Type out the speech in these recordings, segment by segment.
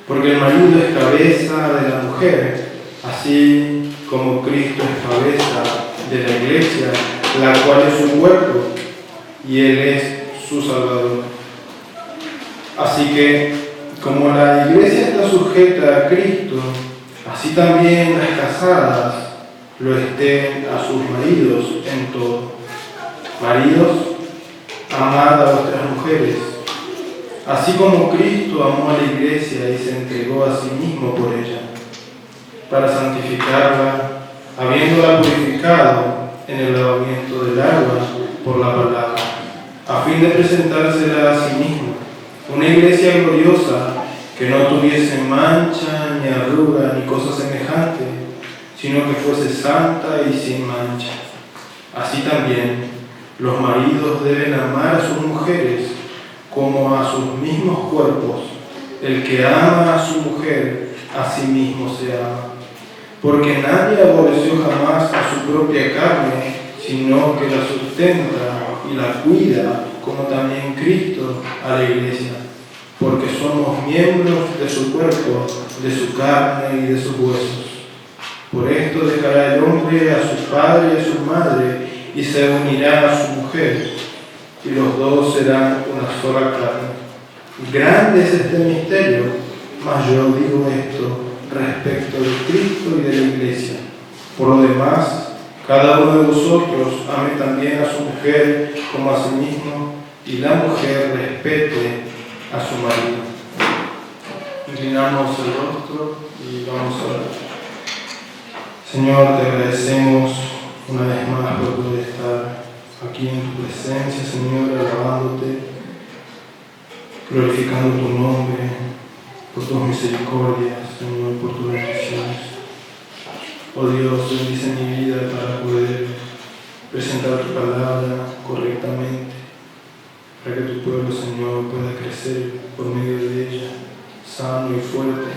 Porque el marido es cabeza de la mujer, así como Cristo es cabeza de la iglesia, la cual es su cuerpo, y Él es su Salvador. Así que, como la iglesia está sujeta a Cristo, así también las casadas lo estén a sus maridos en todo. Maridos, amad a vuestras mujeres, así como Cristo amó a la iglesia y se entregó a sí mismo por ella, para santificarla, habiéndola purificado en el lavamiento del agua por la palabra, a fin de presentársela a sí misma, una iglesia gloriosa, que no tuviese mancha, ni arruga, ni cosa semejante, sino que fuese santa y sin mancha. Así también los maridos deben amar a sus mujeres como a sus mismos cuerpos. El que ama a su mujer, a sí mismo se ama. Porque nadie aborreció jamás a su propia carne, sino que la sustenta y la cuida, como también Cristo a la iglesia. Porque somos miembros de su cuerpo, de su carne y de sus huesos. Por esto dejará el hombre a su padre y a su madre, y se unirá a su mujer, y los dos serán una sola carne. Grande es este misterio, mas yo digo esto respecto de Cristo y de la iglesia. Por lo demás, cada uno de vosotros ame también a su mujer como a sí mismo, y la mujer respete a su marido. Inclinamos el rostro y vamos a orar. Señor, te agradecemos una vez más por poder estar aquí en tu presencia, Señor, alabándote, glorificando tu nombre, por tus misericordias, Señor, por tus bendiciones. Oh Dios, bendice mi vida para poder presentar tu palabra correctamente, para que tu pueblo, Señor, pueda crecer por medio de ella, sano y fuerte,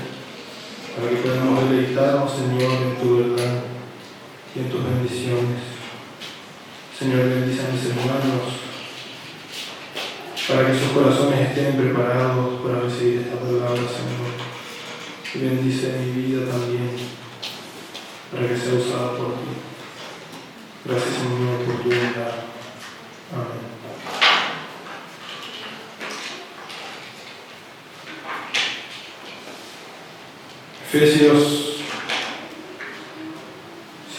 para que podamos deleitarnos, Señor, en tu verdad y en tus bendiciones. Señor, bendice a mis hermanos, para que sus corazones estén preparados para recibir esta palabra, Señor. Y bendice mi vida también, para que sea usada por ti. Gracias, Señor, por tu bondad. Amén. Efesios,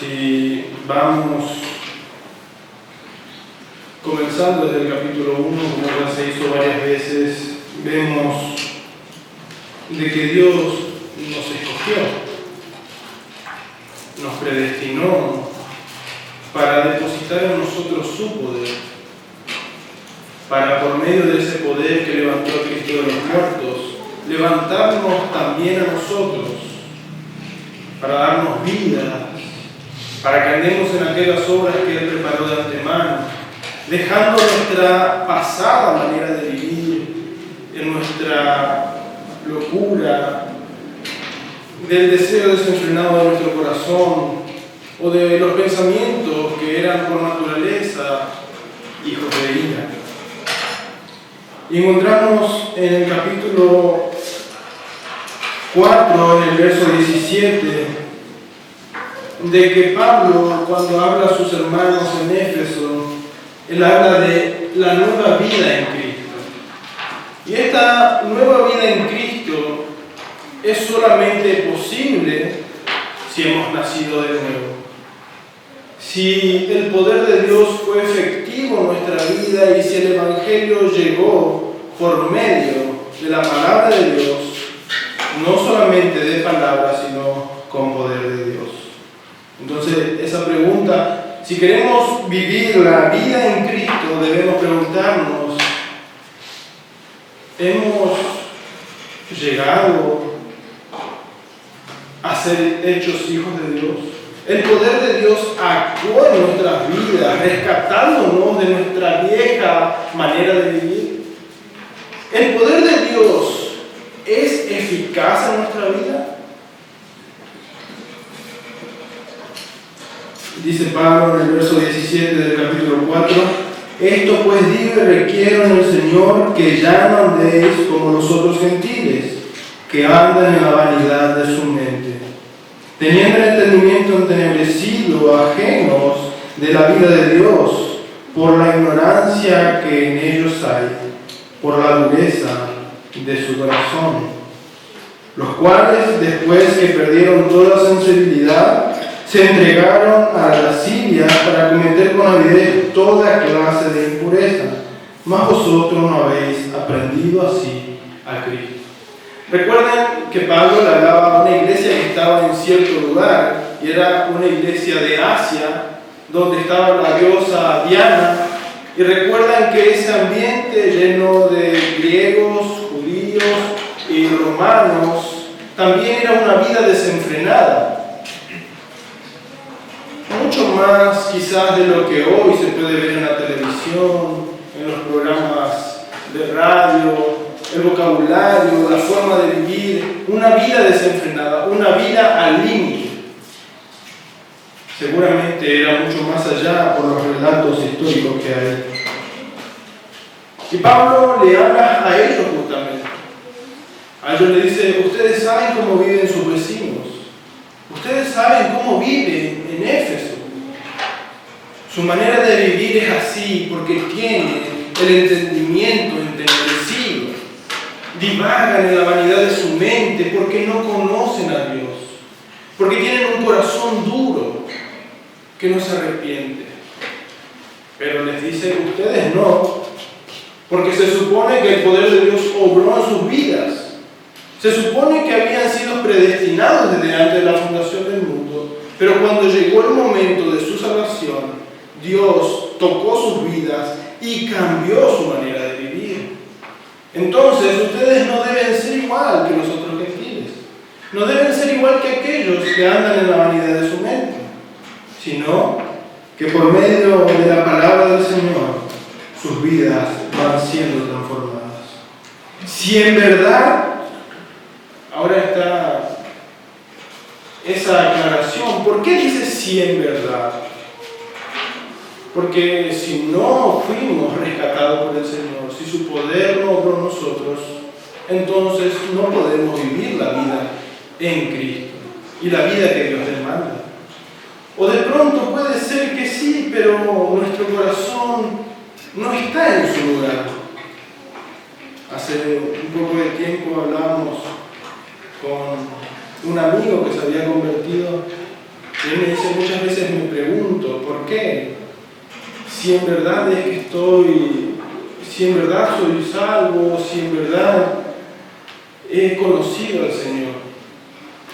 si vamos comenzando desde el capítulo 1, como ya se hizo varias veces, vemos de que Dios nos escogió, nos predestinó para depositar en nosotros su poder, para por medio de ese poder que levantó a Cristo de los muertos, levantarnos también a nosotros, para darnos vida, para que andemos en aquellas obras que Él preparó de antemano, dejando nuestra pasada manera de vivir, en nuestra locura, del deseo desenfrenado de nuestro corazón, o de los pensamientos que eran por naturaleza hijos de ira. Y encontramos en el capítulo 4, en el verso 17, de que Pablo, cuando habla a sus hermanos en Éfeso, él habla de la nueva vida en Cristo. Y esta nueva vida en Cristo es solamente posible si hemos nacido de nuevo. Si el poder de Dios fue efectivo en nuestra vida y si el Evangelio llegó por medio de la palabra de Dios, no solamente de palabra, sino con poder de Dios. Entonces, esa pregunta, si queremos vivir la vida en Cristo, debemos preguntarnos, ¿hemos llegado a ser hechos hijos de Dios? El poder de Dios actuó en nuestras vidas, rescatándonos de nuestra vieja manera de vivir. El poder de Dios es eficaz en nuestra vida. Dice Pablo en el verso 17 del capítulo 4, esto pues digo y requiero en el Señor que ya no andéis como los otros gentiles, que andan en la vanidad de su mente, teniendo el entendimiento entenebrecido, ajenos de la vida de Dios, por la ignorancia que en ellos hay, por la dureza de su corazón, los cuales, después que perdieron toda sensibilidad, se entregaron a la lascivia para cometer con avidez toda clase de impureza, mas vosotros no habéis aprendido así a Cristo. Recuerden que Pablo le hablaba a una iglesia que estaba en cierto lugar, y era una iglesia de Asia, donde estaba la diosa Diana, y recuerdan que ese ambiente lleno de griegos, judíos y romanos, también era una vida desenfrenada. Mucho más quizás de lo que hoy se puede ver en la televisión, en los programas de radio, el vocabulario, la forma de vivir, una vida desenfrenada, una vida al límite. Seguramente era mucho más allá por los relatos históricos que hay. Y Pablo le habla a ellos justamente. A ellos le dice, ustedes saben cómo viven sus vecinos. Ustedes saben cómo viven en Éfeso. Su manera de vivir es así porque tienen el entendimiento entenebrecido. Divagan en la vanidad de su mente porque no conocen a Dios. Porque tienen un corazón duro que no se arrepiente. Pero les dice, ustedes no. Porque se supone que el poder de Dios obró en sus vidas. Se supone que habían sido predestinados desde antes de la fundación del mundo, pero cuando llegó el momento de su salvación, Dios tocó sus vidas y cambió su manera de vivir. Entonces, ustedes no deben ser igual que los otros gentiles. No deben ser igual que aquellos que andan en la vanidad de su mente, sino que por medio de la palabra del Señor, sus vidas van siendo transformadas. Si en verdad, ahora está esa aclaración, ¿por qué dice si en verdad? Porque si no fuimos rescatados por el Señor, si su poder no obró en nosotros, entonces no podemos vivir la vida en Cristo y la vida que Dios demanda. O de pronto puede ser que sí, pero nuestro corazón no está en su lugar. Hace un poco de tiempo hablábamos con un amigo que se había convertido y él me dice, muchas veces me pregunto, ¿por qué? Si en verdad es que si en verdad soy salvo, si en verdad he conocido al Señor.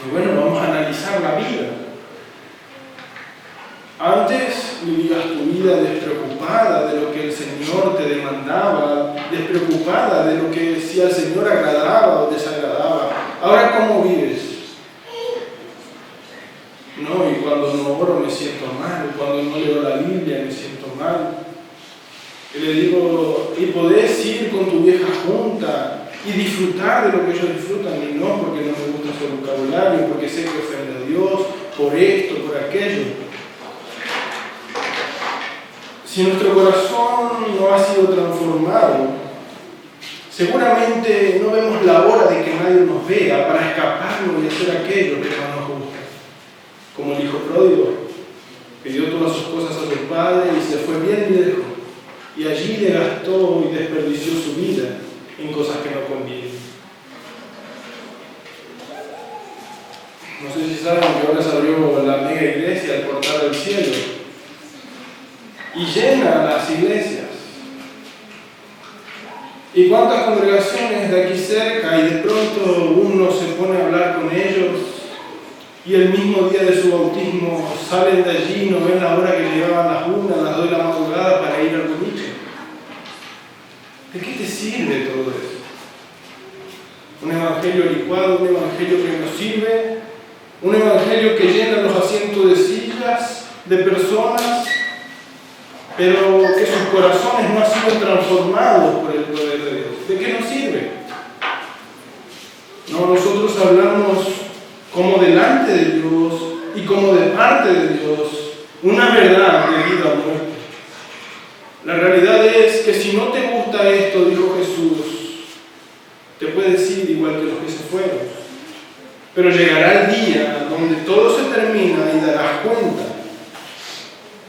Y bueno, vamos a analizar la vida. Antes vivías tu vida despreocupada de lo que el Señor te demandaba, despreocupada de lo que si al Señor agradaba o desagradaba. Ahora, ¿cómo vives? No, y cuando no oro me siento mal, cuando no leo la Biblia me siento mal. Y le digo, ¿y podés ir con tu vieja junta y disfrutar de lo que ellos disfrutan? Y no, porque no me gusta su vocabulario, porque sé que ofende a Dios, por esto, por aquello. Si nuestro corazón no ha sido transformado, seguramente no vemos la hora de que nadie nos vea para escaparnos y hacer aquello que no nos gusta. Como el hijo pródigo, pidió todas sus cosas a su padre y se fue bien lejos. Y allí le gastó y desperdició su vida en cosas que no convienen. No sé si saben que ahora se abrió la mega iglesia, el portal del cielo, y llena las iglesias. ¿Y cuántas congregaciones de aquí cerca y de pronto uno se pone a hablar con ellos y el mismo día de su bautismo salen de allí y no ven la hora que llegaban las 1, las 2 de la madrugada para ir al boliche? ¿De qué te sirve todo eso? Un evangelio licuado, un evangelio que no sirve, un evangelio que llena los asientos de sillas de personas, pero que sus corazones no han sido transformados por el poder de Dios. ¿De qué nos sirve? No, nosotros hablamos como delante de Dios y como de parte de Dios, una verdad de vida o muerte. La realidad es que si no te gusta esto, dijo Jesús, te puedes ir igual que los que se fueron. Pero llegará el día donde todo se termina y darás cuenta.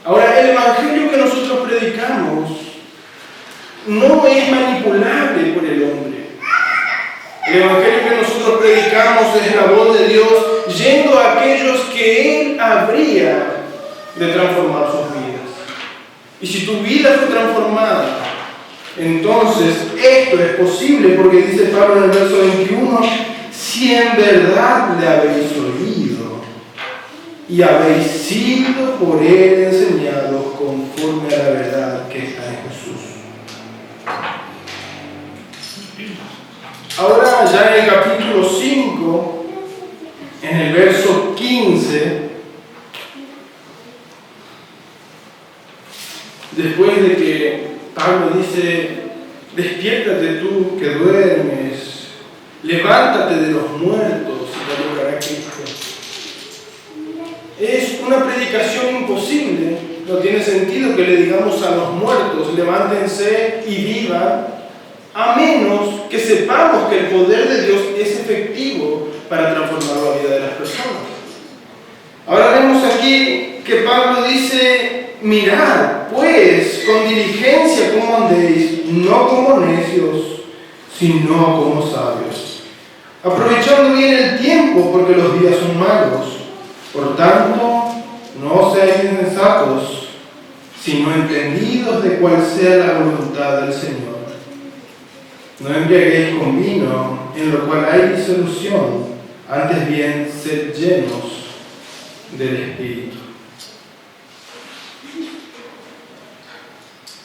Ahora, el evangelio que nosotros predicamos no es manipulable por el hombre. El evangelio que nosotros predicamos es la voz de Dios yendo a aquellos que Él habría de transformar sus vidas. Y si tu vida fue transformada, entonces esto es posible, porque dice Pablo en el verso 21, si en verdad le habéis oído y habéis sido por Él enseñados conforme a la verdad que está en Jesús. Ahora ya en el capítulo 5, en el verso 15, después de que Pablo dice, despiértate tú que duermes, levántate de los muertos y te alojará Cristo. Es una predicación imposible, no tiene sentido que le digamos a los muertos, levántense y vivan, a menos que sepamos que el poder de Dios es efectivo para transformar la vida de las personas. Ahora vemos aquí que Pablo dice, mirad, pues, con diligencia cómo andéis, no como necios, sino como sabios, aprovechando bien el tiempo, porque los días son malos. Por tanto, no seáis insensatos, sino entendidos de cuál sea la voluntad del Señor. No embriaguéis con vino, en lo cual hay disolución, antes bien sed llenos del Espíritu.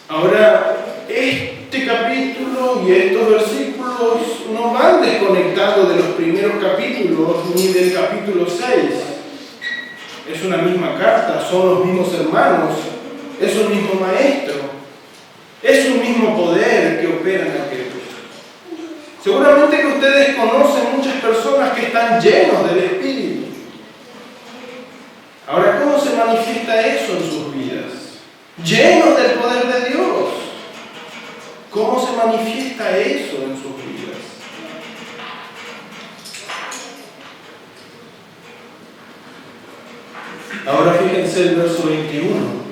Ahora, este capítulo y estos versículos no van desconectados de los primeros capítulos ni del capítulo 6. Es una misma carta, son los mismos hermanos, es un mismo maestro, es un mismo poder que opera en aquellos. Seguramente que ustedes conocen muchas personas que están llenos del Espíritu. Ahora, ¿cómo se manifiesta eso en sus vidas? Llenos del poder de Dios. ¿Cómo se manifiesta eso en sus vidas? Ahora fíjense el verso 21.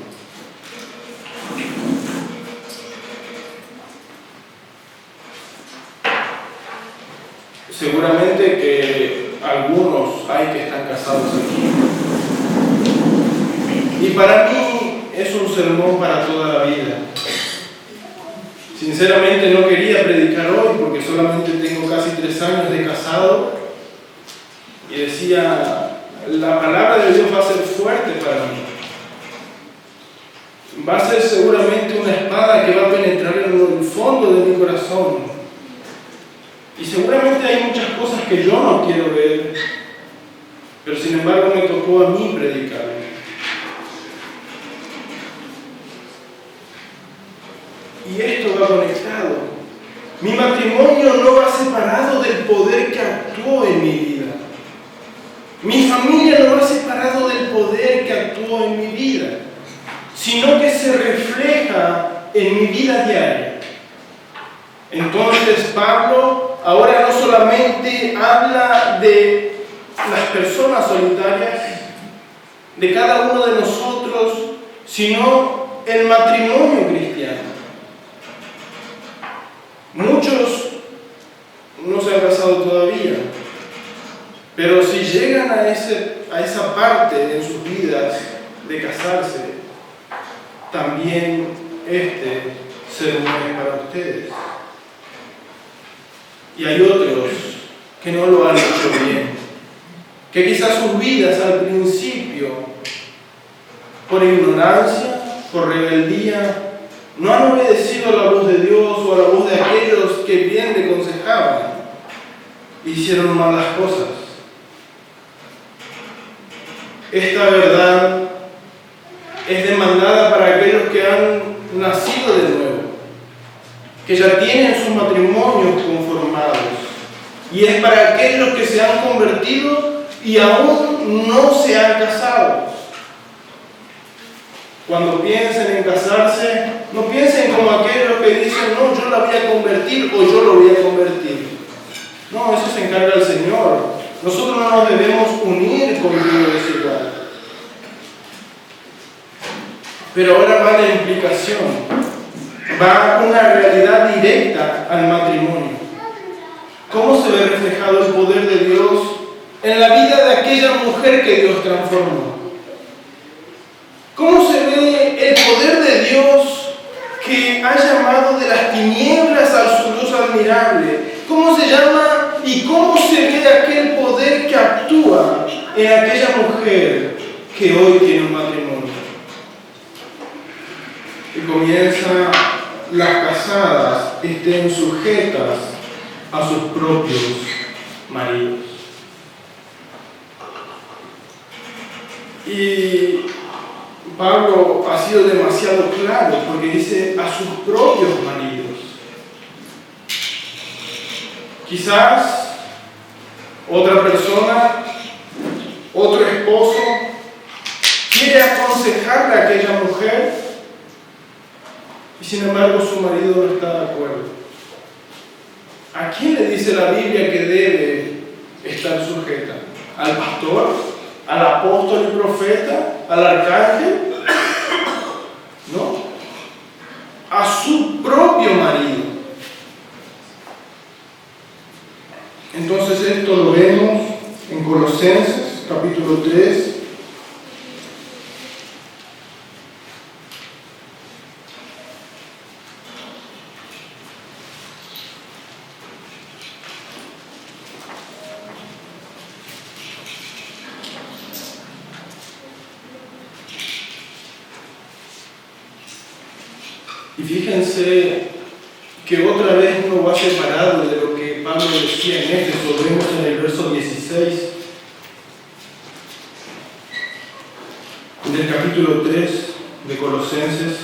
Seguramente que algunos hay que están casados aquí. Y para mí es un sermón para toda la vida. Sinceramente no quería predicar hoy porque solamente tengo casi 3 años de casado y decía, la palabra de Dios va a ser fuerte para mí. Va a ser seguramente una espada que va a penetrar en el fondo de mi corazón. Y seguramente hay muchas cosas que yo no quiero ver, pero sin embargo me tocó a mí predicar. Y esto va conectado. Mi matrimonio no va separado del poder que actuó en mi vida. Mi familia no va separado del poder que actuó en mi vida, sino que se refleja en mi vida diaria. Entonces Pablo ahora no solamente habla de las personas solitarias, de cada uno de nosotros, sino el matrimonio cristiano. Muchos no se han casado todavía, pero si llegan a esa parte en sus vidas de casarse, también este sermón es para ustedes. Y hay otros que no lo han hecho bien, que quizás sus vidas al principio, por ignorancia, por rebeldía, no han obedecido a la voz de Dios o a la voz de aquellos que bien le aconsejaban, hicieron malas cosas. Esta verdad es demandada para aquellos que han nacido de nuevo, que ya tienen sus matrimonios conformados, y es para aquellos que se han convertido y aún no se han casado. Cuando piensen en casarse, no piensen como aquellos que dicen, no, yo la voy a convertir o yo lo voy a convertir. No, eso se encarga el Señor. Nosotros no nos debemos unir con yugo desigual. Pero ahora va la implicación, va una realidad directa al matrimonio. ¿Cómo se ve reflejado el poder de Dios en la vida de aquella mujer que Dios transformó? ¿Cómo se ve el poder de Dios que ha llamado de las tinieblas a su luz admirable? ¿Cómo se llama y cómo se ve aquel poder que actúa en aquella mujer que hoy tiene un matrimonio? Y comienza: las casadas estén sujetas a sus propios maridos. Y Pablo ha sido demasiado claro porque dice a sus propios maridos. Quizás otra persona, otro esposo, quiere aconsejarle a aquella mujer y sin embargo su marido no está de acuerdo. ¿A quién le dice la Biblia que debe estar sujeta? ¿Al pastor? ¿Al apóstol y profeta? ¿Al arcángel? No. A su propio marido. Entonces esto lo vemos en Colosenses capítulo 3. Y fíjense que otra vez uno va separado de lo que Pablo decía en Éfeso. Vemos en el verso 16 del capítulo 3 de Colosenses.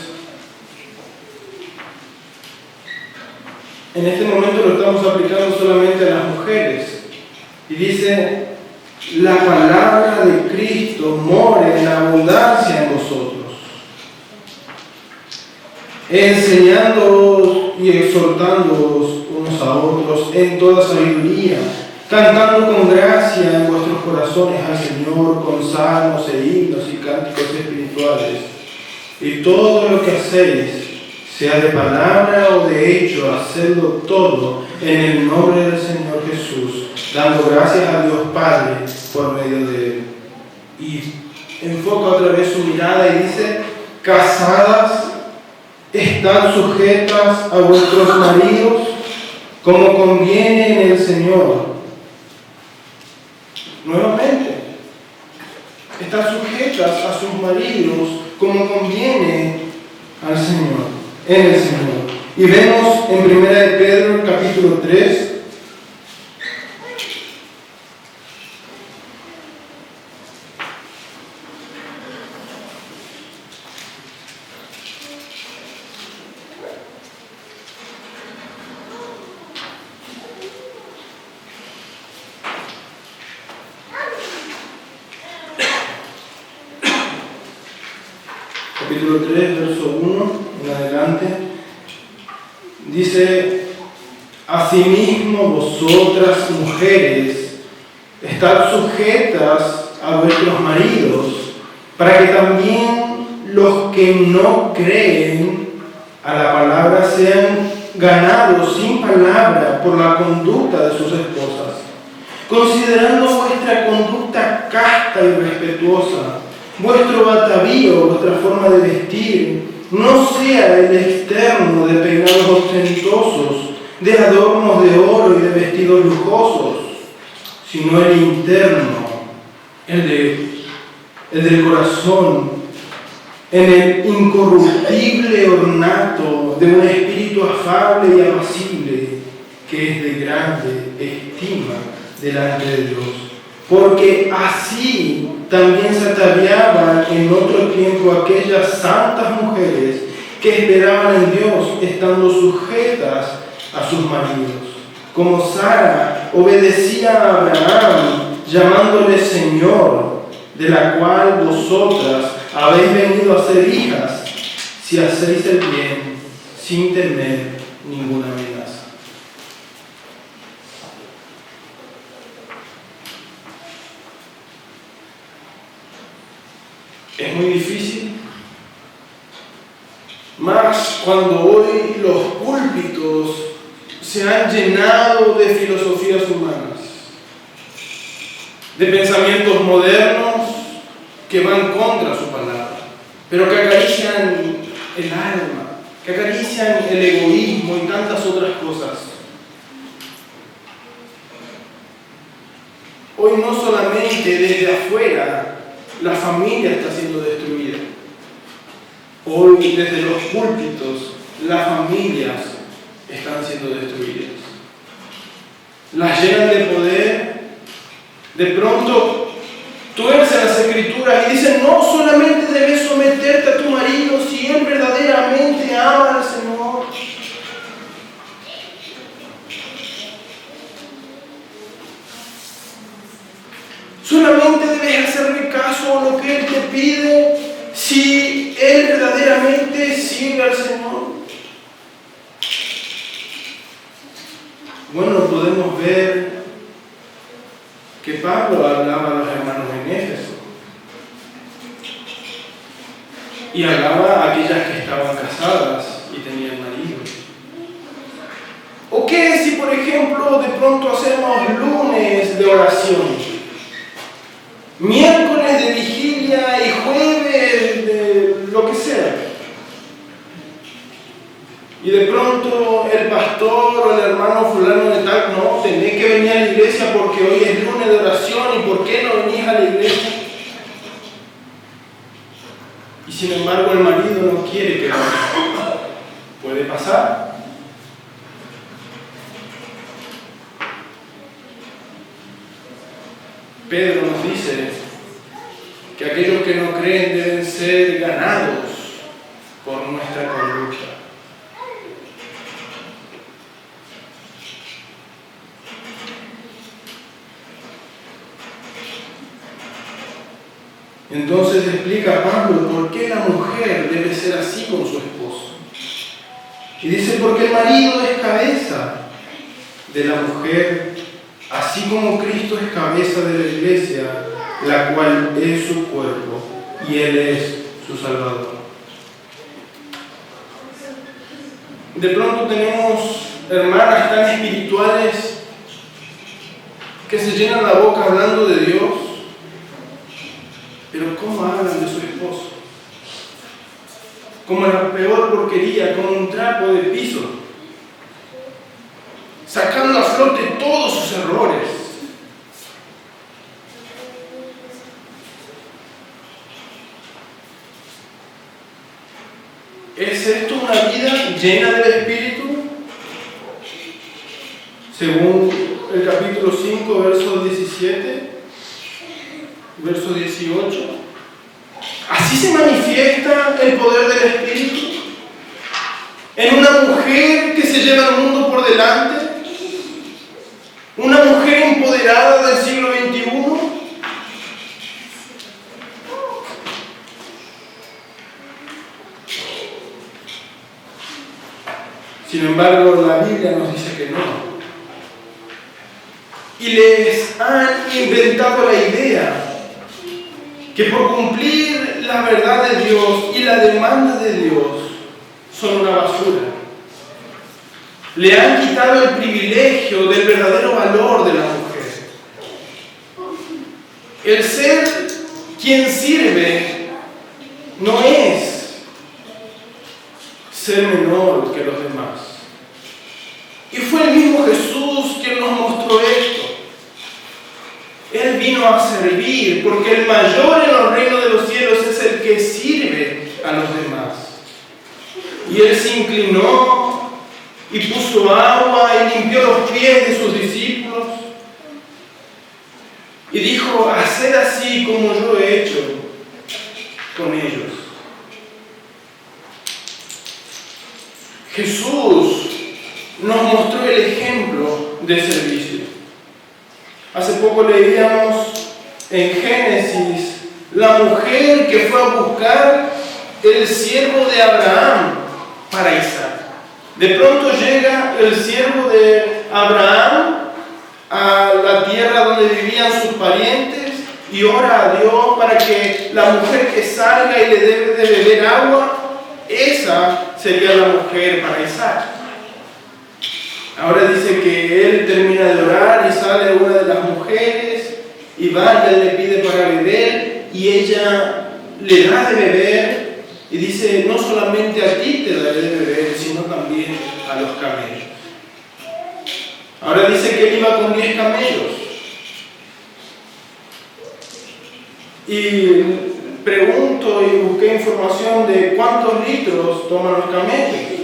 En este momento lo estamos aplicando solamente a las mujeres. Y dice: la palabra de Cristo more en abundancia en vosotros, enseñándoos y exhortándoos unos a otros en toda sabiduría, cantando con gracia en vuestros corazones al Señor con salmos e himnos y cánticos espirituales. Y todo lo que hacéis, sea de palabra o de hecho, hacedlo todo en el nombre del Señor Jesús, dando gracias a Dios Padre por medio de Él. Y enfoca otra vez su mirada y dice: casadas, están sujetas a vuestros maridos como conviene en el Señor. Nuevamente, están sujetas a sus maridos como conviene al Señor, en el Señor. Y vemos en 1 de Pedro capítulo 3, capítulo 3, verso 1 en adelante, dice: asimismo vosotras mujeres, estad sujetas a vuestros maridos, para que también los que no creen a la palabra sean ganados sin palabra por la conducta de sus esposas, considerando vuestra conducta casta y respetuosa. Vuestro atavío, vuestra forma de vestir, no sea el externo de peinados ostentosos, de adornos de oro y de vestidos lujosos, sino el interno, el del corazón, en el incorruptible ornato de un espíritu afable y apacible, que es de grande estima delante de Dios. Porque así también se ataviaban en otro tiempo aquellas santas mujeres que esperaban en Dios, estando sujetas a sus maridos. Como Sara obedecía a Abraham, llamándole Señor, de la cual vosotras habéis venido a ser hijas, si hacéis el bien, sin temer ninguna amenaza. muy difícil, más cuando hoy los púlpitos se han llenado de filosofías humanas, de pensamientos modernos que van contra su palabra, pero que acarician el alma, que acarician el egoísmo y tantas otras cosas. Hoy no solamente desde afuera la familia está siendo destruida. Hoy desde los púlpitos las familias están siendo destruidas. Las llenan de poder. De pronto tuercen las escrituras y dicen: no solamente debes someterte a tu marido si él verdaderamente ama al Señor. Solamente debes hacerle caso a lo que Él te pide si Él verdaderamente sirve al Señor. Bueno, podemos ver que Pablo hablaba a los hermanos en Éfeso y hablaba a aquellas que estaban casadas y tenían marido. ¿O qué si, por ejemplo, de pronto hacemos lunes de oración, miércoles de vigilia y jueves de lo que sea? Y de pronto el pastor o el hermano fulano de tal: no, tenés que venir a la iglesia porque hoy es lunes de oración, ¿y por qué no venís a la iglesia? Y sin embargo el marido no quiere que vaya. ¿Puede pasar? Pedro nos dice que aquellos que no creen deben ser ganados por nuestra conducta. Entonces explica Pablo por qué la mujer debe ser así con su esposo. Y dice: porque el marido es cabeza de la mujer, así como Cristo es cabeza de la iglesia, la cual es su cuerpo, y Él es su Salvador. De pronto tenemos hermanas tan espirituales que se llenan la boca hablando de Dios, pero ¿cómo hablan de su esposo? Como la peor porquería, como un trapo de piso, sacando a flote todos sus errores. ¿Es esto una vida llena del Espíritu? Según el capítulo 5, verso 17, verso 18. Así se manifiesta el poder del Espíritu en una mujer que se lleva el mundo por delante, una mujer empoderada del siglo XXI. Sin embargo, la Biblia nos dice que no. Y les han inventado la idea que por cumplir la verdad de Dios y la demanda de Dios son una basura. Le han quitado el privilegio del verdadero valor de la mujer. El ser quien sirve no es ser menor que los demás. Y fue el mismo Jesús quien nos mostró esto. Él vino a servir, porque el mayor en los reinos de los cielos es el que sirve a los demás. Y Él se inclinó y puso agua y limpió los pies de sus discípulos. Y dijo: haced así como yo he hecho con ellos. Jesús nos mostró el ejemplo de servicio. Hace poco leíamos en Génesis la mujer que fue a buscar el siervo de Abraham para Isaac. De pronto llega el siervo de Abraham a la tierra donde vivían sus parientes y ora a Dios para que la mujer que salga y le debe de beber agua, esa sería la mujer para Isaac. Ahora dice que él termina de orar y sale una de las mujeres y va y él le pide para beber y ella le da de beber y dice, no solamente a ti te daré de beber, sino también a los camellos. Ahora dice que él iba con 10 camellos. Y pregunto y busqué información de cuántos litros toman los camellos.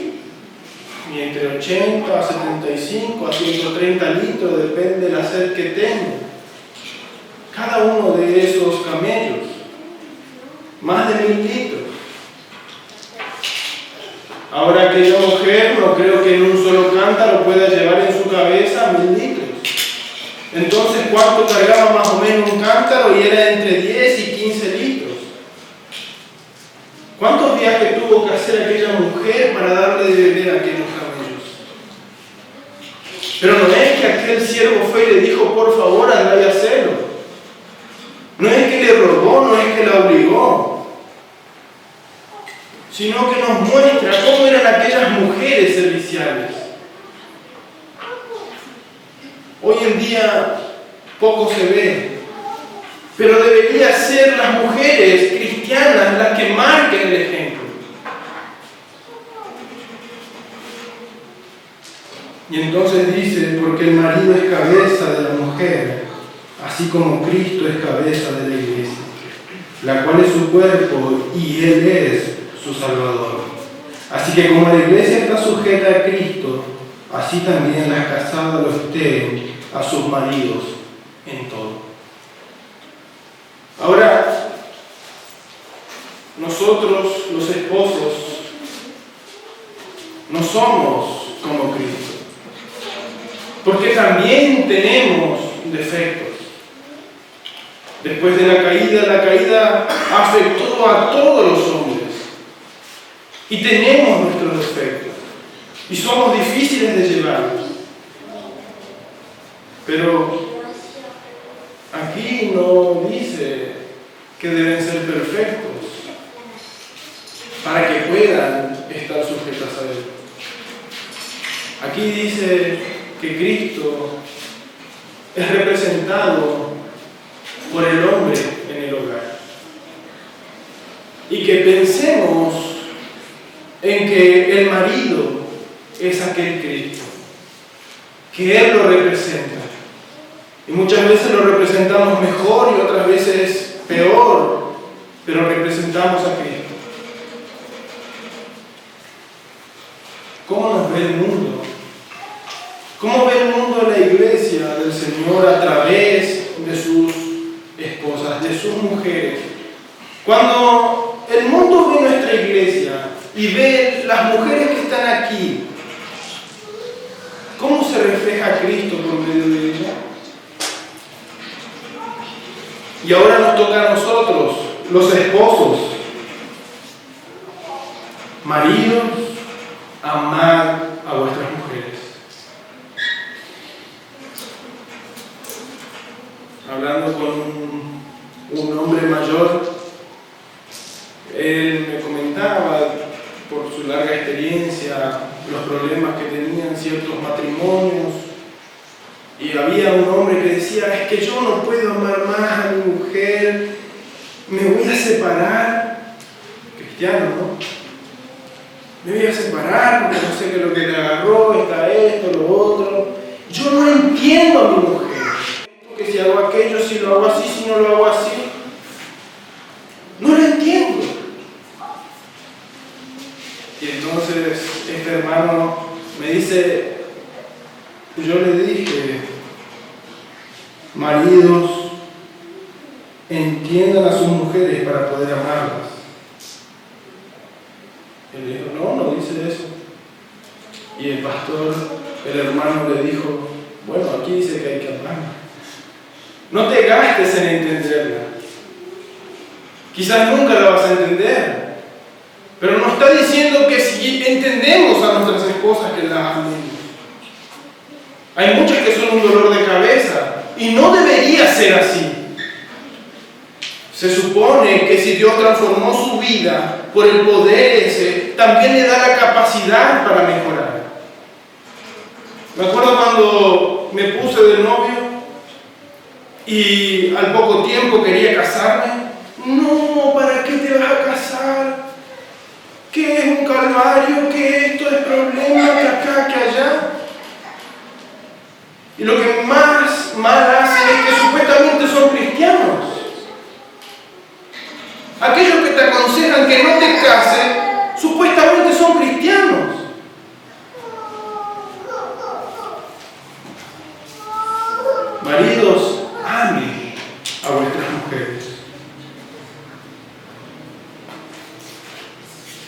Y entre 80 a 75 a 130 litros, depende de la sed que tenga. Cada uno de esos camellos, más de 1000 litros. Ahora aquella mujer no creo que en un solo cántaro pueda llevar en su cabeza 1000 litros. Entonces, ¿cuánto cargaba más o menos un cántaro? Y era entre 10 y 15 litros. ¿Cuántos viajes tuvo que hacer aquella mujer para darle de beber a aquellos camellos? Pero no es que aquel siervo fue y le dijo, por favor, anda y hacelo. No es que le rogó, no es que la obligó, sino que nos muestra cómo eran aquellas mujeres serviciales. Hoy en día poco se ve, pero debería ser las mujeres cristianas las que marquen el ejemplo. Y entonces dice, porque el marido es cabeza de la mujer, así como Cristo es cabeza de la iglesia, la cual es su cuerpo y Él es su Salvador. Así que como la iglesia está sujeta a Cristo, así también las casadas lo estén a sus maridos en todo. Ahora, nosotros los esposos no somos como Cristo, porque también tenemos defectos. Después de la caída afectó a todos los hombres. Y tenemos nuestros defectos. Y somos difíciles de llevarlos. Pero aquí no dice que deben ser perfectos para que puedan estar sujetas a Él. Aquí dice que Cristo es representado por el hombre en el hogar. Y que pensemos en que el marido es aquel Cristo, que Él lo representa. Y muchas veces lo representamos mejor y otras veces peor, pero representamos a Cristo. ¿Cómo nos ve el mundo? ¿Cómo ve el mundo la iglesia del Señor a través de sus esposas, de sus mujeres? Cuando el mundo ve nuestra iglesia y ve las mujeres que están aquí, ¿cómo se refleja Cristo por medio de ella? Y ahora nos toca a nosotros, los esposos, maridos, amad a vuestras mujeres. Hablando con un hombre mayor, él me comentaba por su larga experiencia los problemas que tenían ciertos matrimonios, y había un hombre que decía, es que yo no puedo amar más a mi mujer, me voy a separar. Cristiano, ¿no? Me voy a separar porque no sé qué es lo que le agarró, está esto, lo otro. Yo no entiendo a mi mujer. Que si hago aquello, si lo hago así, si no lo hago así. No lo entiendo. Y entonces este hermano me dice, yo le dije, maridos, entiendan a sus mujeres para poder amarlas. Él dijo, no dice eso. Y el pastor, el hermano le dijo, bueno, aquí dice que hay que amarla. No te gastes en entenderla. Quizás nunca la vas a entender. Pero nos está diciendo que si entendemos a nuestras esposas, que las amemos. Hay muchas que son un dolor de cabeza y no debería ser así. Se supone que si Dios transformó su vida por el poder ese, también le da la capacidad para mejorar. Me acuerdo cuando me puse de novio y al poco tiempo quería casarme. No, ¿para qué te vas a casar? ¿Qué es un calvario? ¿Qué esto es problema? ¿Que acá, que allá? Y lo que más mal hacen es que supuestamente son cristianos. Aquellos que te aconsejan que no te cases, supuestamente son cristianos. Maridos, amen a vuestras mujeres.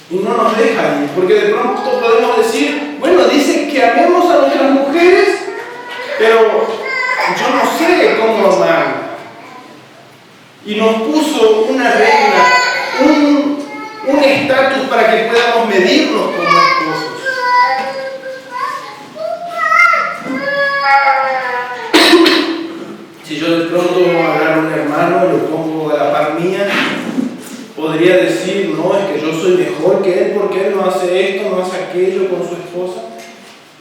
Y no nos deja ahí, porque de pronto podemos decir, bueno, dice que amemos a nuestras mujeres, pero yo no sé cómo amar. Y nos puso una regla, un estatus para que podamos medirnos como esposos. Si yo de pronto agarro a un hermano y lo pongo a la par mía, podría decir, no, es que yo soy mejor que él porque él no hace esto, no hace aquello con su esposa.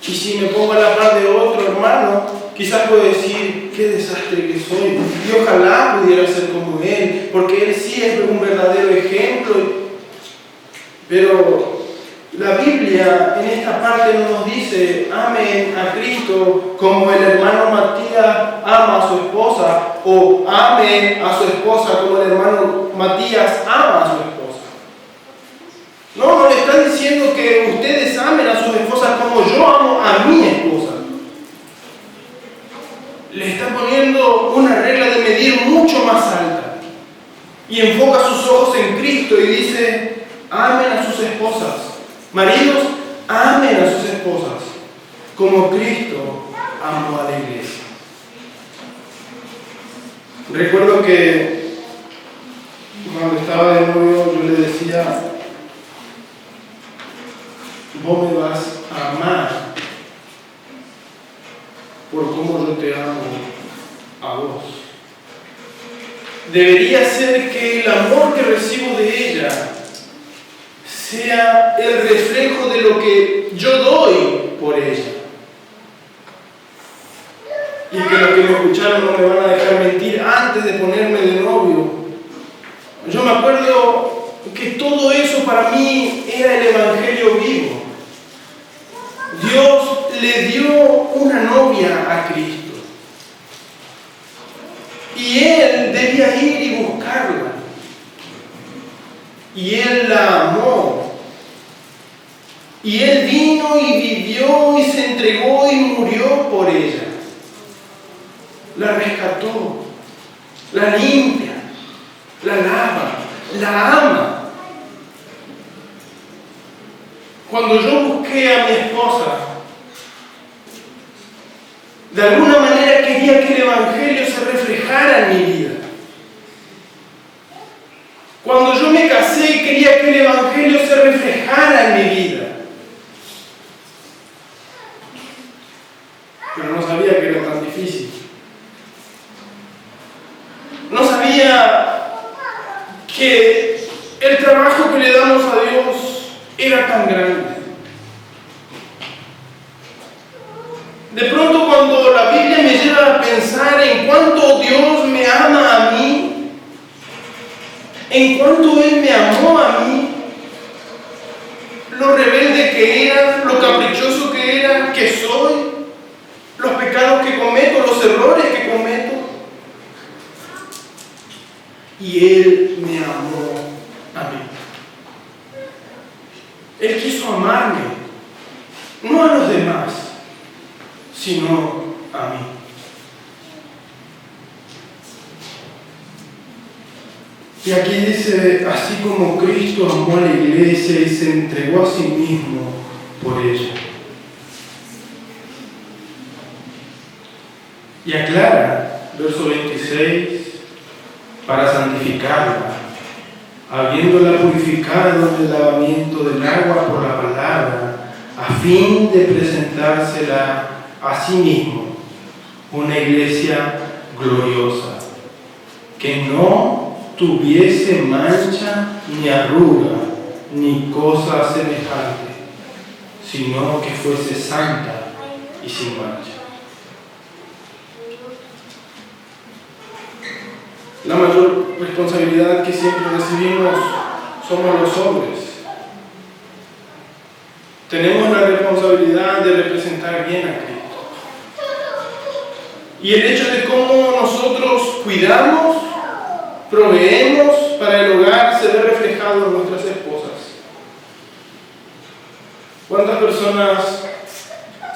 Y si me pongo a la par de otro hermano, quizás puedo decir, qué desastre que soy. Y ojalá pudiera ser como él, porque él sí es un verdadero ejemplo. Pero la Biblia en esta parte no nos dice, amen a Cristo como el hermano Matías ama a su esposa, o amen a su esposa como el hermano Matías ama a su esposa. No le están diciendo que ustedes amen a sus esposas como yo amo a mi esposa. Le está poniendo una regla de medir mucho más alta. Y enfoca sus ojos en Cristo y dice, amen a sus esposas. Maridos, amen a sus esposas como Cristo amó a la iglesia. Recuerdo que cuando estaba de novio yo le decía, vos me vas a amar por cómo yo te amo a vos. Debería ser que el amor que recibo de ella sea el reflejo de lo que yo doy por ella. Y que los que me escucharon no me van a dejar mentir antes de ponerme de novio. Yo me acuerdo que todo eso para mí era el Evangelio vivo. Dios le dio una novia a Cristo. Y Él debía ir y buscarla. Y Él la amó. Y Él vino y vivió y se entregó y murió por ella. La rescató, la limpia, la lava, la ama. Cuando yo busqué a mi esposa, de alguna manera quería que el Evangelio se reflejara en mi vida. Cuando yo me casé, quería que el Evangelio se reflejara en mi vida. Pero no sabía que era tan difícil. No sabía que el trabajo que le damos a Dios era tan grande. De pronto, cuando la Biblia me lleva a pensar en cuánto Dios me ama a mí, en cuánto Él me amó a mí, lo rebelde que era, lo caprichoso que era, que soy, los pecados que cometo, los errores que cometo, y Él me amó a mí. Él quiso amarme, no a los demás, sino a mí. Y aquí dice, así como Cristo amó a la iglesia y se entregó a sí mismo por ella. Y aclara, verso 26, para santificarla, habiéndola purificado del lavamiento del agua por la palabra, a fin de presentársela a sí mismo una iglesia gloriosa, que no tuviese mancha ni arruga ni cosa semejante, sino que fuese santa y sin mancha. La mayor responsabilidad que siempre recibimos somos los hombres. Tenemos la responsabilidad de representar bien a Cristo. Y el hecho de cómo nosotros cuidamos, proveemos para el hogar se ve reflejado en nuestras esposas. ¿Cuántas personas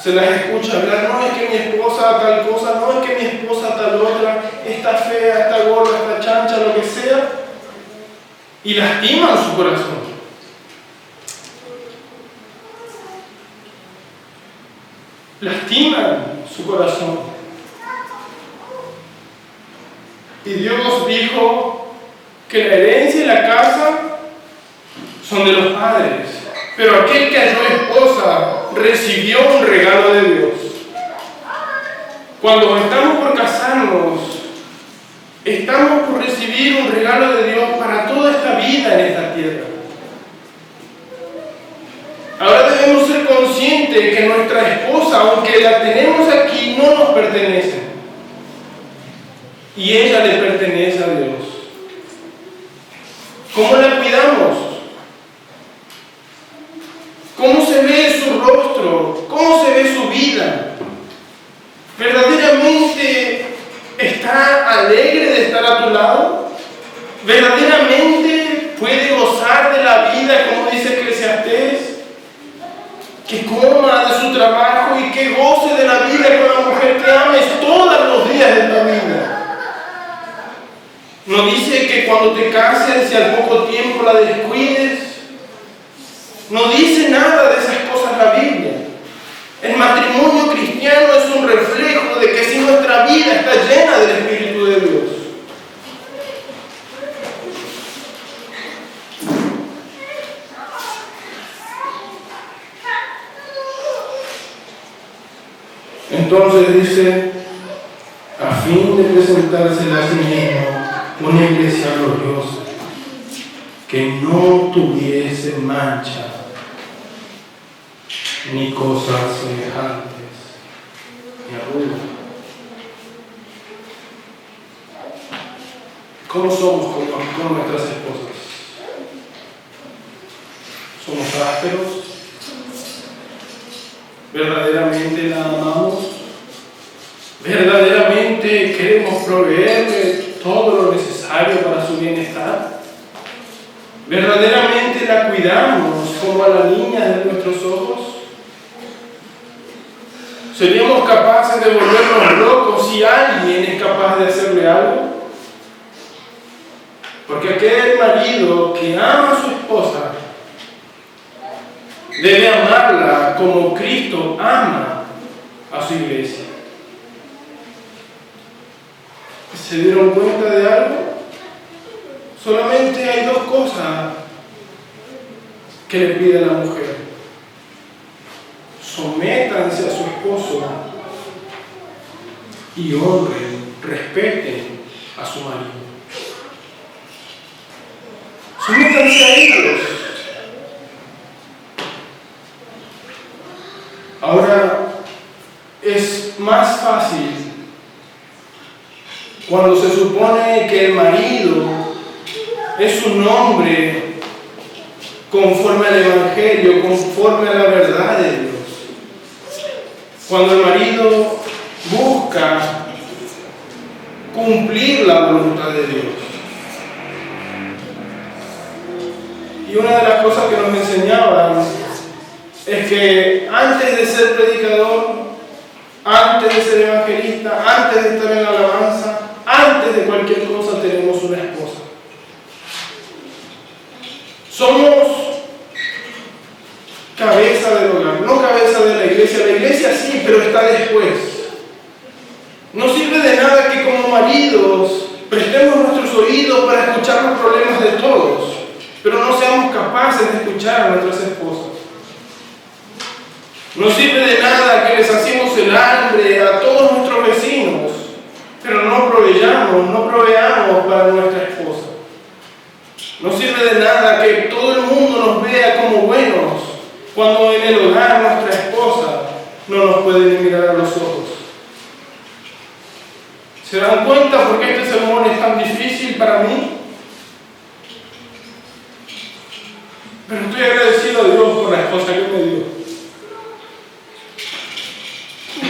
se las escucha hablar? No, es que mi esposa tal cosa, no, es que mi esposa tal otra, está fea, está gorda, está chancha, lo que sea, y lastiman su corazón. Lastiman su corazón. Y Dios dijo que la herencia y la casa son de los padres, pero aquel que halló esposa recibió un regalo de Dios. Cuando estamos por casarnos, estamos por recibir un regalo de Dios para toda esta vida en esta tierra. Ahora debemos ser conscientes que nuestra esposa, aunque la tenemos aquí, no nos pertenece. Y ella le pertenece a Dios. ¿Cómo la cuidamos? ¿Cómo se ve su rostro? ¿Cómo se ve su vida? ¿Verdaderamente está alegre de estar a tu lado? ¿Verdaderamente puede gozar de la vida, como dice Eclesiastés? Que coma de su trabajo y que goce de la vida con la mujer que ames todos los días de tu vida. No dice que cuando te cases, si al poco tiempo la descuides. No dice nada de esas cosas la Biblia. El matrimonio cristiano es un reflejo de que si nuestra vida está llena del Espíritu de Dios. Entonces dice, a fin de presentársela a sí mismo una iglesia gloriosa, que no tuviese mancha ni cosas semejantes, ni arruga. ¿Cómo somos con nuestras esposas? ¿Somos ásperos? ¿Verdaderamente la amamos? ¿Verdaderamente queremos proveerle todo lo necesario para su bienestar? ¿Verdaderamente la cuidamos como a la niña de nuestros ojos? ¿Seríamos capaces de volvernos locos si alguien es capaz de hacerle algo? Porque aquel marido que ama a su esposa debe amarla como Cristo ama a su iglesia. ¿Se dieron cuenta de algo? Solamente hay dos cosas que le pide a la mujer. Sométanse a su esposo y honren, respeten a su marido. Sométanse a ellos. Ahora, es más fácil cuando se supone que el marido es un hombre conforme al Evangelio, conforme a la verdad de Dios. Cuando el marido busca cumplir la voluntad de Dios. Y una de las cosas que nos enseñaban es que antes de ser predicador, antes de ser evangelista, antes de estar en la alabanza, antes de cualquier cosa tenemos una esposa. Somos cabeza del hogar, no cabeza de la iglesia. La iglesia sí, pero está después. No sirve de nada que como maridos prestemos nuestros oídos para escuchar los problemas de todos, pero no seamos capaces de escuchar a nuestras esposas. No sirve de nada que les hacemos el hambre a todos nuestros vecinos, pero no proveamos para nuestra esposa. No sirve de nada que todo el mundo nos vea como buenos cuando en el hogar nuestra esposa no nos puede ni mirar a los ojos. ¿Se dan cuenta por qué este sermón es tan difícil para mí? Pero estoy agradecido a Dios por la esposa que me dio.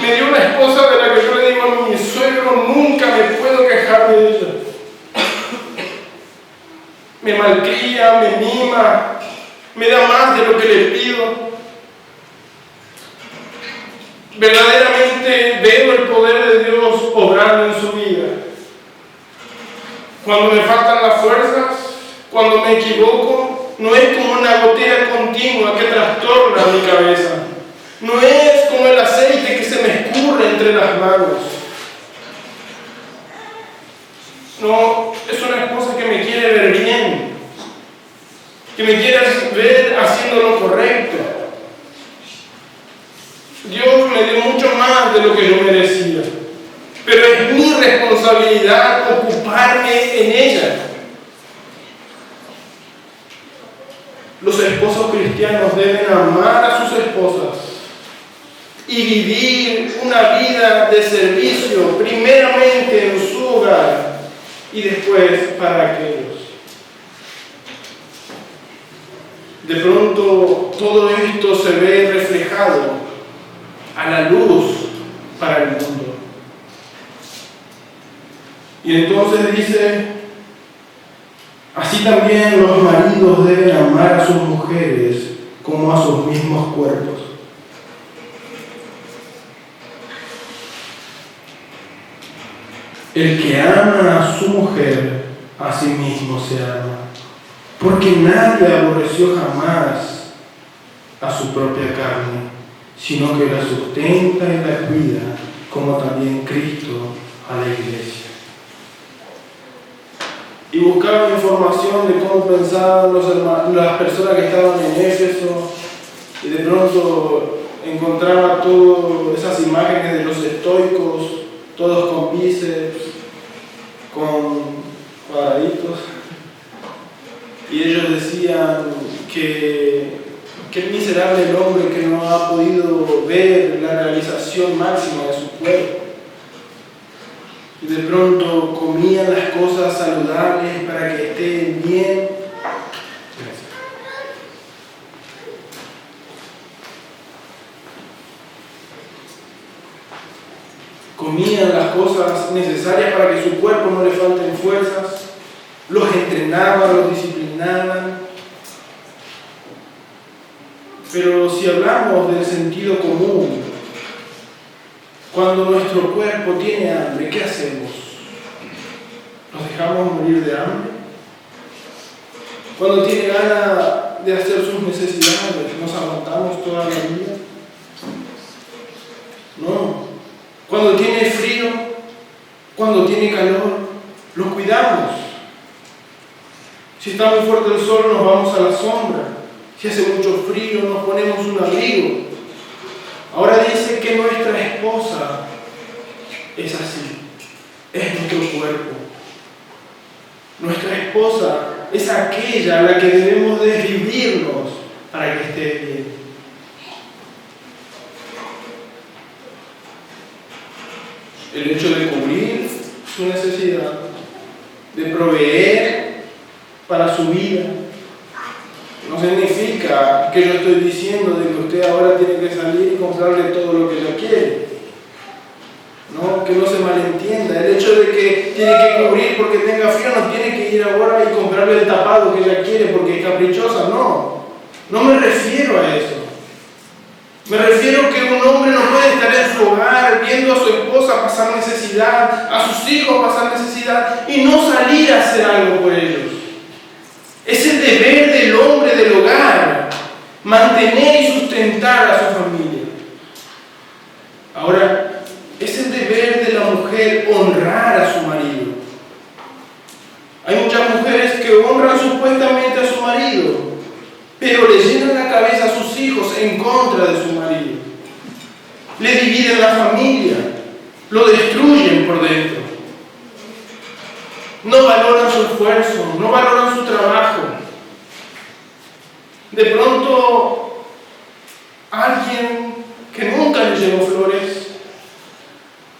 Me dio una esposa de la que yo le digo a mi suegro, nunca me puedo quejar de ella. Me malcría, me mima, me da más de lo que le pido. Verdaderamente veo el poder de Dios obrando en su vida. Cuando me faltan las fuerzas, cuando me equivoco, no es como una gotera continua que trastorna mi cabeza. No es como el aceite que se me escurre entre las manos. No, es una esposa que me quiere ver bien, que me quiere ver haciendo lo correcto. Dios me dio mucho más de lo que yo merecía, pero es mi responsabilidad ocuparme en ella. Los esposos cristianos deben amar a sus esposas y vivir una vida de servicio, primeramente en su hogar y después para aquellos. De pronto todo esto se ve reflejado a la luz para el mundo. Y entonces dice, así también los maridos deben amar a sus mujeres como a sus mismos cuerpos. El que ama a su mujer, a sí mismo se ama, porque nadie aborreció jamás a su propia carne, sino que la sustenta y la cuida, como también Cristo a la iglesia. Y buscaba información de cómo pensaban las personas que estaban en Éfeso, y de pronto encontraba todas esas imágenes de los estoicos, todos con bíceps, con cuadraditos, y ellos decían que es miserable el hombre que no ha podido ver la realización máxima de su cuerpo. Y de pronto comían las cosas saludables para que estén bien. Comían las cosas necesarias para que su cuerpo no le falten fuerzas. Los entrenaban, los disciplinaban. Pero si hablamos del sentido común, cuando nuestro cuerpo tiene hambre, ¿qué hacemos? ¿Nos dejamos morir de hambre? Cuando tiene ganas de hacer sus necesidades, ¿nos aguantamos toda la vida? No. Cuando tiene frío, cuando tiene calor, lo cuidamos. Si está muy fuerte el sol, nos vamos a la sombra. Si hace mucho frío, nos ponemos un abrigo. Ahora dice que nuestra esposa es así, es nuestro cuerpo. Nuestra esposa es aquella a la que debemos de vivirnos para que esté bien. El hecho de cubrir su necesidad, de proveer para su vida, no significa que yo estoy diciendo de que usted ahora tiene que salir y comprarle todo lo que ella quiere. No, que no se malentienda. El hecho de que tiene que cubrir porque tenga frío no tiene que ir ahora y comprarle el tapado que ella quiere porque es caprichosa. No, no me refiero a eso. Me refiero que un hombre no puede estar en su hogar viendo a su esposa pasar necesidad, a sus hijos pasar necesidad y no salir a hacer algo por ellos. Es el deber del hombre del hogar, mantener y sustentar a su familia. Ahora, es el deber de la mujer honrar a su marido. Hay muchas mujeres que honran supuestamente a su marido, pero le llenan la cabeza a sus hijos en contra de su marido. Le dividen la familia, lo destruyen por dentro. No valoran su esfuerzo, no valoran su trabajo. De pronto, alguien que nunca le llevó flores,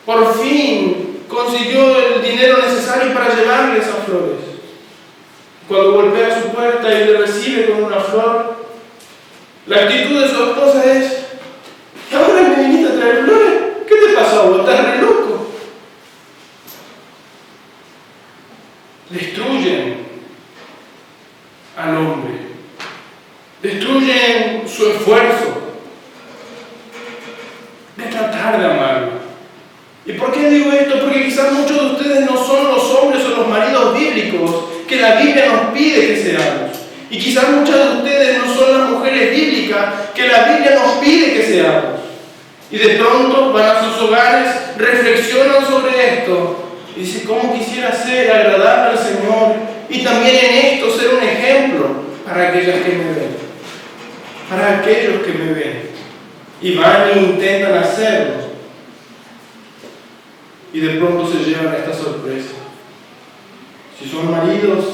por fin consiguió el dinero necesario para llevarle esas flores. Cuando golpea su puerta y le recibe con una flor, la actitud de su esposa es: ¿y ahora me viniste a traer flores? ¿Qué te pasó? ¿Vos estás re loco? Destruyen al hombre, destruyen su esfuerzo de tratar de amarlo. ¿Y por qué digo esto? Porque quizás muchos de ustedes no son los hombres o los maridos bíblicos que la Biblia nos pide que seamos. Y quizás muchas de ustedes no son las mujeres bíblicas que la Biblia nos pide que seamos. Y de pronto van a sus hogares, reflexionan sobre esto y dicen: ¿cómo quisiera ser agradable al Señor? Y también en esto ser un ejemplo para aquellas que me ven, para aquellos que me ven. Y van e intentan hacerlo. Y de pronto se llevan esta sorpresa. Si son maridos,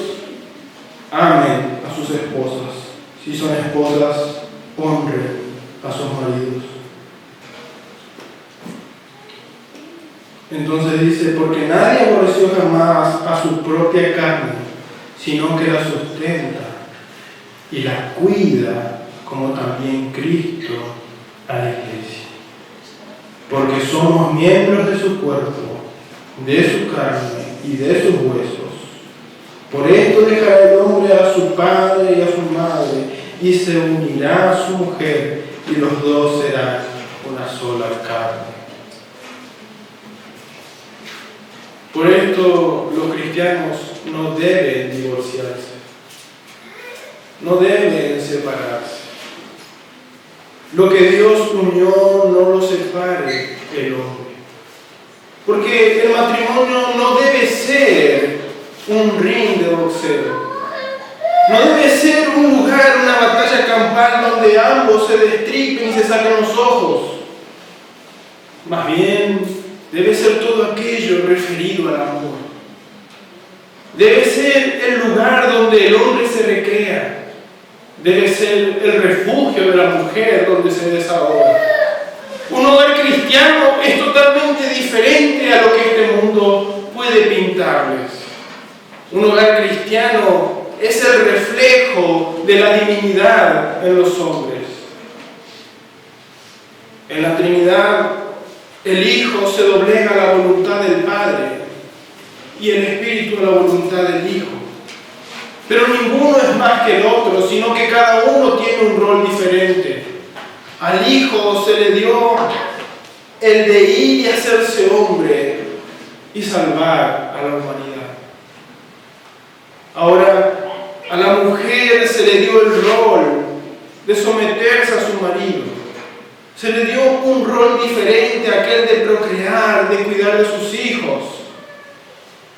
amen a sus esposas. Si son esposas, honren a sus maridos. Entonces dice: porque nadie aborreció jamás a su propia carne, sino que la sustenta y la cuida, como también Cristo a la iglesia. Porque somos miembros de su cuerpo, de su carne y de sus huesos. Por esto dejará el hombre a su padre y a su madre, y se unirá a su mujer, y los dos serán una sola carne. Por esto los cristianos no deben divorciarse, no deben separarse. Lo que Dios unió no lo separe el hombre. Porque el matrimonio no debe ser un ring de boxeo. No debe ser un lugar, una batalla campal donde ambos se destripen y se saquen los ojos. Más bien, debe ser todo aquello referido al amor. Debe ser el lugar donde el hombre se recrea. Debe ser el refugio de la mujer donde se desahoga. Un hogar cristiano es totalmente diferente a lo que este mundo puede pintarles. Un hogar cristiano es el reflejo de la divinidad en los hombres. En la Trinidad, el Hijo se doblega a la voluntad del Padre y el Espíritu a la voluntad del Hijo. Pero ninguno es más que el otro, sino que cada uno tiene un rol diferente. Al Hijo se le dio el de ir y hacerse hombre y salvar a la humanidad. Ahora, a la mujer se le dio el rol de someterse a su marido. Se le dio un rol diferente, aquel de procrear, de cuidar de sus hijos.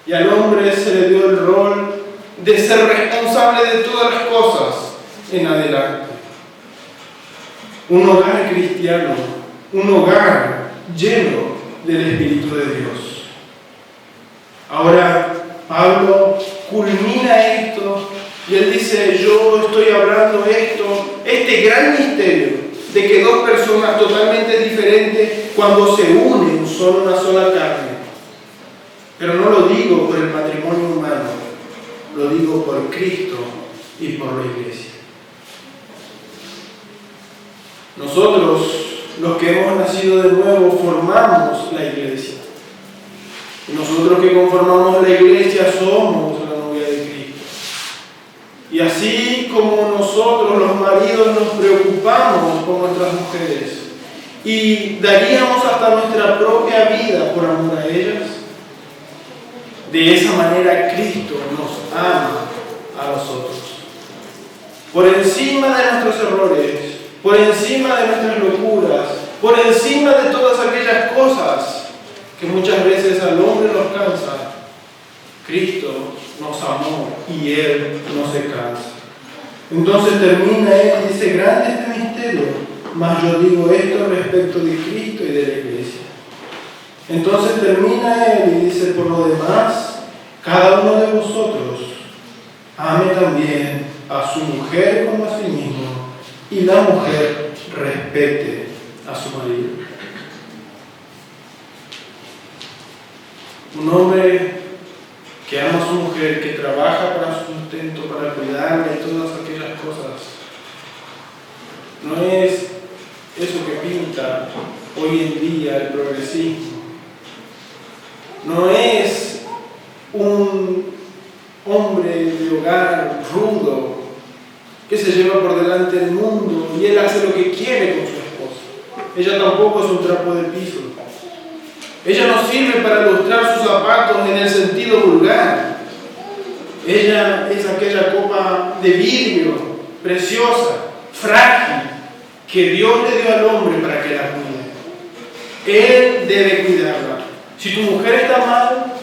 Y al hombre se le dio el rol de ser responsable de todas las cosas en adelante. Un hogar cristiano, un hogar lleno del Espíritu de Dios. Ahora, Pablo culmina esto y él dice: yo estoy hablando este gran misterio de que dos personas totalmente diferentes, cuando se unen, son una sola carne. Pero no lo digo por el matrimonio humano, lo digo por Cristo y por la iglesia. Nosotros, los que hemos nacido de nuevo, formamos la iglesia. Y nosotros que conformamos la iglesia somos la novia de Cristo. Y así como nosotros los maridos nos preocupamos por nuestras mujeres y daríamos hasta nuestra propia vida por amor a ellas, de esa manera Cristo nos ama a nosotros. Por encima de nuestros errores, por encima de nuestras locuras, por encima de todas aquellas cosas que muchas veces al hombre nos cansa, Cristo nos amó y Él no se cansa. Entonces termina Él y dice: grande este misterio, mas yo digo esto respecto de Cristo y de la iglesia. Entonces termina Él y dice: por lo demás, cada uno de vosotros ame también a su mujer como a sí mismo, y la mujer respete a su marido. Un hombre que ama a su mujer, que trabaja para su sustento, para cuidarla y todas aquellas cosas, no es eso que pinta hoy en día el progresismo. No es un hombre de hogar rudo que se lleva por delante el mundo y él hace lo que quiere con su esposa. Ella tampoco es un trapo de piso. Ella no sirve para lustrar sus zapatos en el sentido vulgar. Ella es aquella copa de vidrio preciosa, frágil, que Dios le dio al hombre para que la cuide. Él debe cuidarla. Si tu mujer está mal,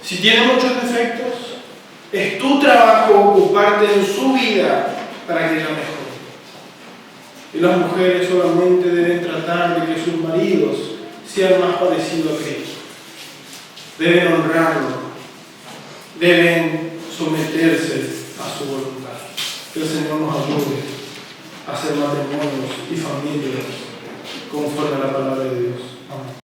si tiene muchos defectos, es tu trabajo ocuparte en su vida para que ella mejore. Y las mujeres solamente deben tratar de que sus maridos sean más parecidos a Cristo. Deben honrarlo, deben someterse a su voluntad. Que el Señor nos ayude a hacer matrimonios y familias conforme a la palabra de Dios. Amén.